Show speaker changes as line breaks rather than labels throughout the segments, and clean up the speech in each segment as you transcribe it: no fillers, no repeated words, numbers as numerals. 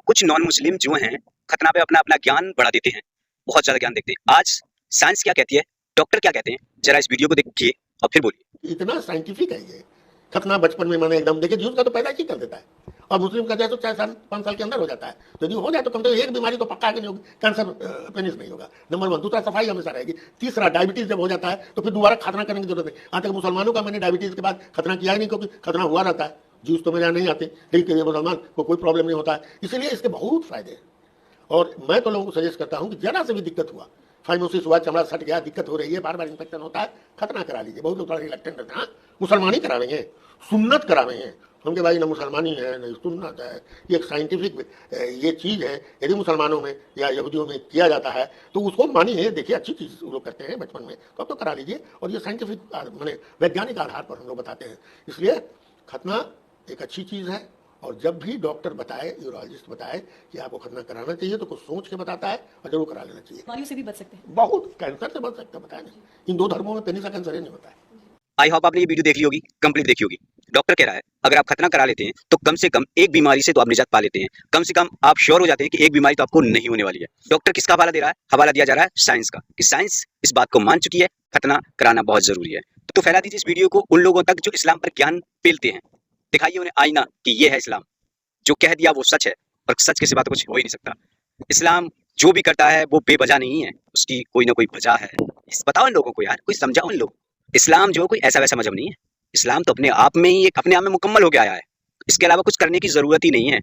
कुछ non Muslim जो हैं खतना पे अपना अपना ज्ञान बढ़ा देते हैं, बहुत ज़्यादा ज्ञान देखते हैं। आज साइंस क्या कहती है, डॉक्टर क्या कहते हैं, ज़रा इस वीडियो को देखिए और फिर बोलिए।
इतना साइंटिफिक है ये। खतना बचपन में मैंने एकदम देखिए, जूस का तो पैदा ही कर देता है और मुस्लिम का जाए तो 4 साल 5 साल के अंदर हो जाता है। तो यदि हो जाए तो कम से कम एक बीमारी तो पक्का आगे नहीं होगी, कैंसर पेनिस नहीं होगा, नंबर 1। दूसरा, सफाई हमेशा रहेगी। तीसरा, डायबिटीज जब हो जाता है तो फिर दोबारा खतना करने की जरूरत नहीं। आज तक मुसलमानों का मैंने डायबिटीज के बाद खतना किया ही नहीं, क्योंकि खतना हुआ रहता है। जूस तो मेरे यहाँ नहीं आते, लेकिन मुसलमान को कोई प्रॉब्लम नहीं होता है, इसीलिए इसके बहुत फायदे हैं। और मैं तो लोगों को सजेस्ट करता हूँ कि जरा से भी दिक्कत हुआ, फाइमोसिस हुआ, चमड़ा सट गया, दिक्कत हो रही है, बार बार इन्फेक्शन होता है, खतना करा लीजिए। बहुत लोग थोड़ा रिलक्टेंट रहते हैं, हाँ मुसलमानी करा रहे हैं, सुन्नत करा रहे हैं। हमके भाई, ना मुसलमानी है ना सुन्नत है, ये एक साइंटिफिक ये चीज़ है। यदि मुसलमानों में या यहूदियों में किया जाता है तो उसको मानिए, देखिए अच्छी चीज़ लोग करते हैं बचपन में, तो अब तो करा लीजिए। और ये साइंटिफिक मैंने वैज्ञानिक आधार पर हम लोग बताते हैं, इसलिए खतना एक अच्छी चीज़ है। और जब भी डॉक्टर बताए, यूरोलॉजिस्ट बताए कि आपको खतना कराना चाहिए, तो कुछ सोच के बताता है और जरूर करा लेना चाहिए।
बीमारियों से भी बच सकते हैं।
बहुत, कैंसर से बच सकता है, बताया नहीं। इन 2 धर्मों में पेनिस का कैंसर ही नहीं होता है।
आई होप आपने ये वीडियो देख ली होगी, कंप्लीट देखी होगी। डॉक्टर कह रहा है अगर आप खतना करा लेते हैं तो कम से कम एक बीमारी से तो आप निजात पा लेते हैं, कम से कम आप श्योर हो जाते हैं कि एक बीमारी तो आपको नहीं होने वाली है। डॉक्टर किसका हवाला दे रहा है? हवाला दिया जा रहा है साइंस का, कि साइंस इस बात को मान चुकी है, खतना कराना बहुत जरूरी है। तो फैला दीजिए इस वीडियो को उन लोगों तक जो इस्लाम पर ज्ञान पेलते हैं। दिखाइए उन्हें आईना कि ये है इस्लाम, जो कह दिया वो सच है और सच के सिवा तो कुछ हो ही नहीं सकता। इस्लाम जो भी करता है वो बेवजह नहीं है, उसकी कोई ना कोई वजह है। बताओ इन लोगों को यार, कोई समझाओ इन लोग। इस्लाम जो कोई ऐसा वैसा मजहब नहीं है, इस्लाम तो अपने आप में ही एक अपने आप में मुकम्मल हो गया आया है। इसके अलावा कुछ करने की जरूरत ही नहीं है।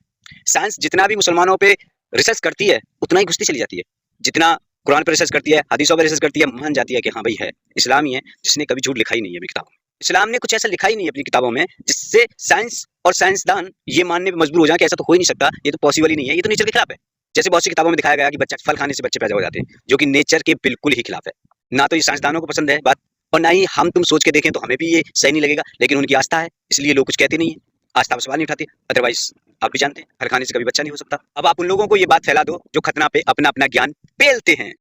साइंस जितना भी मुसलमानों पे रिसर्च करती है उतना ही घुसती चली जाती है, जितना कुरान पर रिसर्च करती है, हदीसों पर रिसर्च करती है, मान जाती है कि हाँ भाई है, इस्लाम ही है जिसने कभी झूठ लिखा ही नहीं है अपनी किताबों में। इस्लाम ने कुछ ऐसा लिखा ही नहीं है अपनी किताबों में जिससे साइंस और साइंसदान ये मानने पर मजबूर हो जाए कि ऐसा तो हो ही नहीं सकता, ये तो पॉसिबल ही नहीं है, ये तो नेचर के खिलाफ है। जैसे बहुत सी किताबों में दिखाया गया कि बच्चा फल खाने से बच्चे पैदा हो जाते हैं, जो कि नेचर के बिल्कुल ही खिलाफ है। ना तो ये साइंसदानों को पसंद है बात, और ना ही हम तुम सोच के देखें तो हमें भी ये सही नहीं लगेगा, लेकिन उनकी आस्था है इसलिए लोग कुछ कहते नहीं है, आस्था पर सवाल नहीं उठाते। अदरवाइज आप भी जानते हैं फल खाने से कभी बच्चा नहीं हो सकता। अब आप उन लोगों को ये बात फैला दो जो खतना पे अपना अपना ज्ञान पेलते हैं।